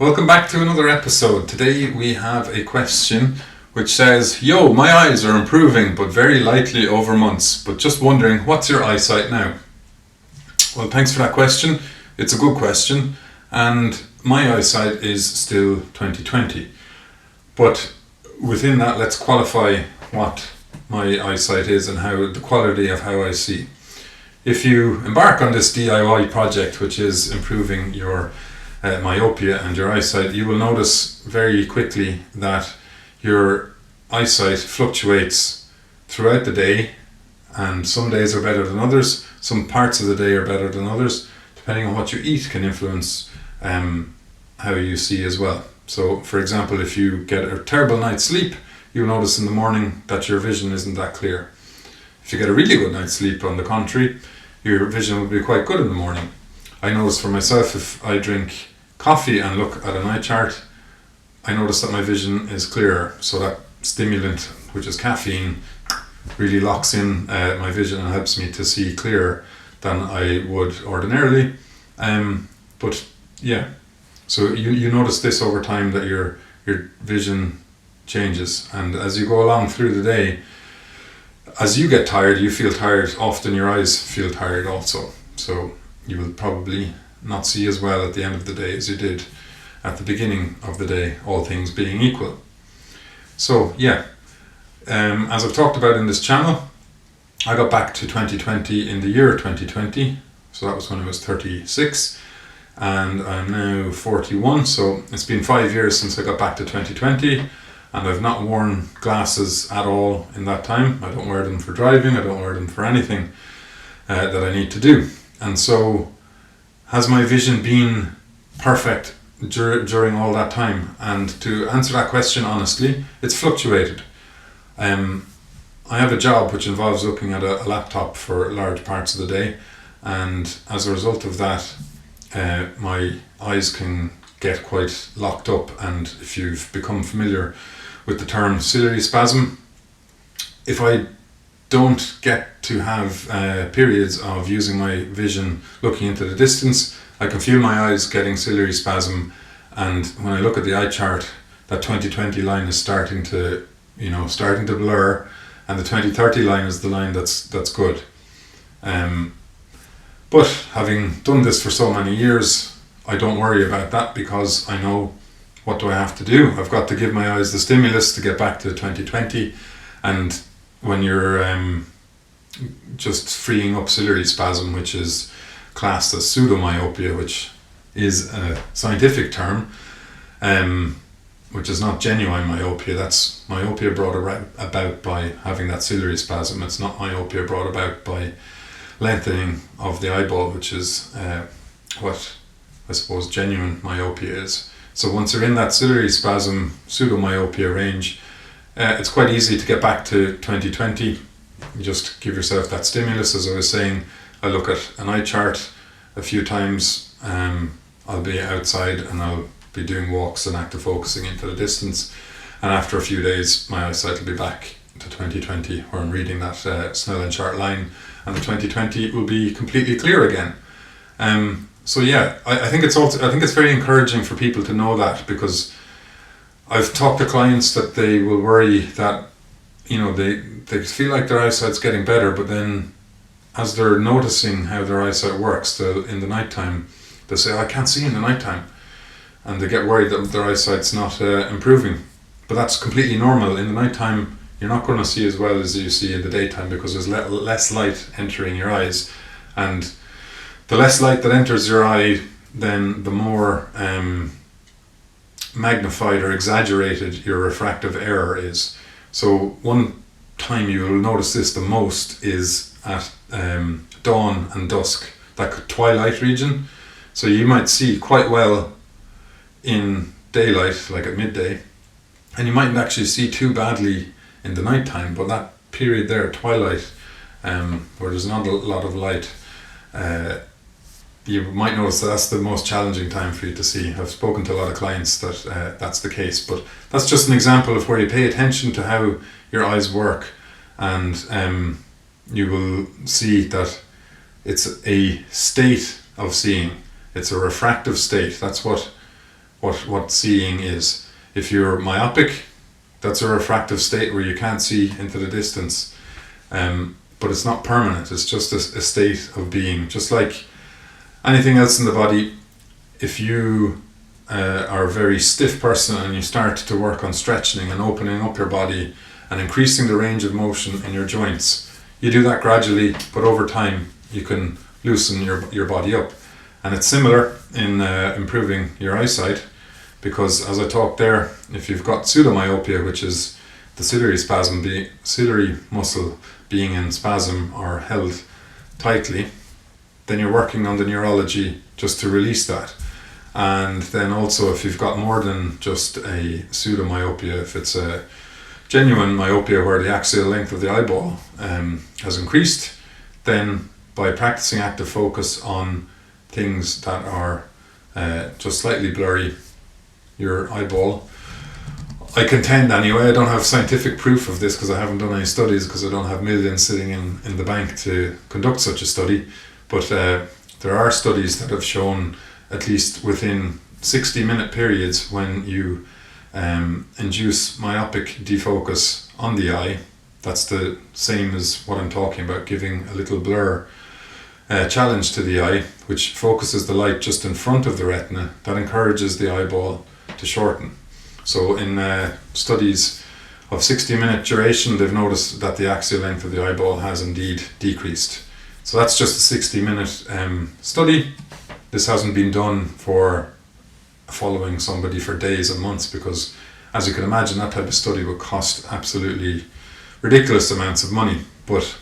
Welcome back to another episode. Today we have a question which says, "Yo, my eyes are improving but very lightly over months, but just wondering, what's your eyesight now?" Well, thanks for that question. It's a good question, and my eyesight is still 20/20. But within that, let's qualify what my eyesight is and how the quality of how I see. If you embark on this DIY project, which is improving your myopia and your eyesight, you will notice very quickly that your eyesight fluctuates throughout the day, and some days are better than others, some parts of the day are better than others. Depending on what you eat can influence how you see as well. So for example, if you get a terrible night's sleep, you'll notice in the morning that your vision isn't that clear. If you get a really good night's sleep, on the contrary, your vision will be quite good in the morning. I notice for myself, if I drink coffee and look at an eye chart, I notice that my vision is clearer. So that stimulant, which is caffeine, really locks in my vision and helps me to see clearer than I would ordinarily. But yeah, so you notice this over time, that your vision changes, and as you go along through the day, as you get tired, you feel tired, often your eyes feel tired also. So you will probably not see as well at the end of the day as you did at the beginning of the day, all things being equal. So yeah, as I've talked about in this channel, I got back to 20/20 in the year 2020, so that was when I was 36, and I'm now 41, so it's been 5 years since I got back to 20/20, and I've not worn glasses at all in that time. I don't wear them for driving, I don't wear them for anything that I need to do. And so, has my vision been perfect during all that time? And to answer that question honestly, it's fluctuated. I have a job which involves looking at a laptop for large parts of the day, and as a result of that, my eyes can get quite locked up. And if you've become familiar with the term ciliary spasm, if I don't get to have periods of using my vision looking into the distance, I can feel my eyes getting ciliary spasm, and when I look at the eye chart, that 20/20 line is starting to blur, and the 20/30 line is the line that's good. But having done this for so many years, I don't worry about that, because I know, what do I have to do? I've got to give my eyes the stimulus to get back to 20/20, and when you're just freeing up ciliary spasm, which is classed as pseudomyopia, which is a scientific term, which is not genuine myopia. That's myopia brought about by having that ciliary spasm. It's not myopia brought about by lengthening of the eyeball, which is what I suppose genuine myopia is. So once you're in that ciliary spasm, pseudomyopia range, it's quite easy to get back to 20/20. You just give yourself that stimulus. As I was saying, I look at an eye chart a few times. I'll be outside and I'll be doing walks and active focusing into the distance, and after a few days my eyesight will be back to 20/20, where I'm reading that Snell and chart line, and the 20/20 will be completely clear again. So yeah, I think it's very encouraging for people to know that, because I've talked to clients that they will worry that they feel like their eyesight's getting better, but then as they're noticing how their eyesight works, in the nighttime, they say, "I can't see in the nighttime," and they get worried that their eyesight's not improving. But that's completely normal. In the nighttime, you're not going to see as well as you see in the daytime, because there's less light entering your eyes, and the less light that enters your eye, then the more magnified or exaggerated your refractive error is. So one time you will notice this the most is at dawn and dusk, that twilight region. So you might see quite well in daylight, like at midday, and you mightn't actually see too badly in the nighttime, but that period there, twilight, where there's not a lot of light, you might notice that that's the most challenging time for you to see. I've spoken to a lot of clients that that's the case, but that's just an example of where you pay attention to how your eyes work, and you will see that it's a state of seeing. It's a refractive state. That's what what seeing is. If you're myopic, that's a refractive state where you can't see into the distance, but it's not permanent. It's just a state of being, just like anything else in the body. If you are a very stiff person and you start to work on stretching and opening up your body and increasing the range of motion in your joints, you do that gradually, but over time you can loosen your body up. And it's similar in improving your eyesight, because as I talked there, if you've got pseudomyopia, which is the ciliary muscle being in spasm or held tightly, then you're working on the neurology just to release that. And then also, if you've got more than just a pseudomyopia, if it's a genuine myopia where the axial length of the eyeball has increased, then by practicing active focus on things that are just slightly blurry, your eyeball, I contend anyway, I don't have scientific proof of this because I haven't done any studies, because I don't have millions sitting in the bank to conduct such a study, but there are studies that have shown, at least within 60-minute periods, when you induce myopic defocus on the eye, that's the same as what I'm talking about, giving a little blur challenge to the eye, which focuses the light just in front of the retina, that encourages the eyeball to shorten. So in studies of 60-minute duration, they've noticed that the axial length of the eyeball has indeed decreased. So that's just a 60-minute study. This hasn't been done for following somebody for days and months, because as you can imagine, that type of study would cost absolutely ridiculous amounts of money. But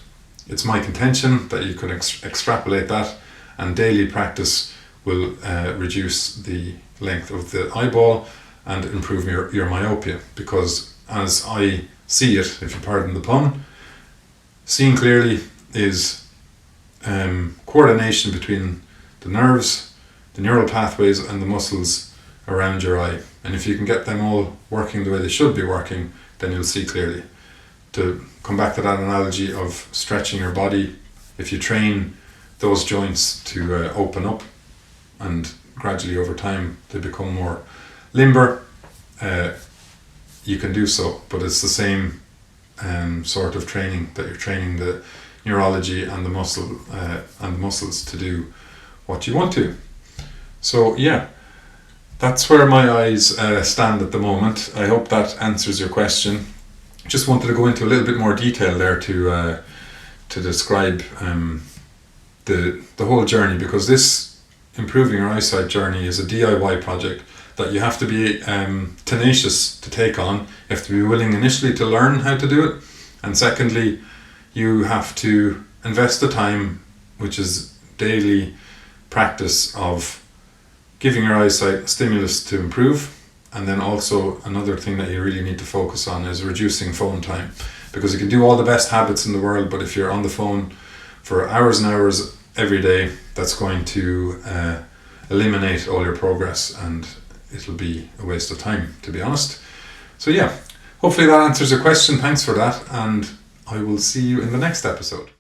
it's my contention that you can extrapolate that, and daily practice will reduce the length of the eyeball and improve your myopia. Because as I see it, if you pardon the pun, seeing clearly is coordination between the nerves, the neural pathways and the muscles around your eye. And if you can get them all working the way they should be working, then you'll see clearly. To come back to that analogy of stretching your body, if you train those joints to open up, and gradually over time they become more limber, you can do so. But it's the same sort of training, that you're training the neurology and the muscles to do what you want to. So yeah, that's where my eyes stand at the moment. I hope that answers your question. Just wanted to go into a little bit more detail there to describe the whole journey, because this improving your eyesight journey is a DIY project that you have to be tenacious to take on. You have to be willing initially to learn how to do it, and secondly, you have to invest the time, which is daily practice of giving your eyesight a stimulus to improve. And then also another thing that you really need to focus on is reducing phone time, because you can do all the best habits in the world, but if you're on the phone for hours and hours every day, that's going to eliminate all your progress, and it'll be a waste of time, to be honest. So yeah, hopefully that answers your question. Thanks for that, and I will see you in the next episode.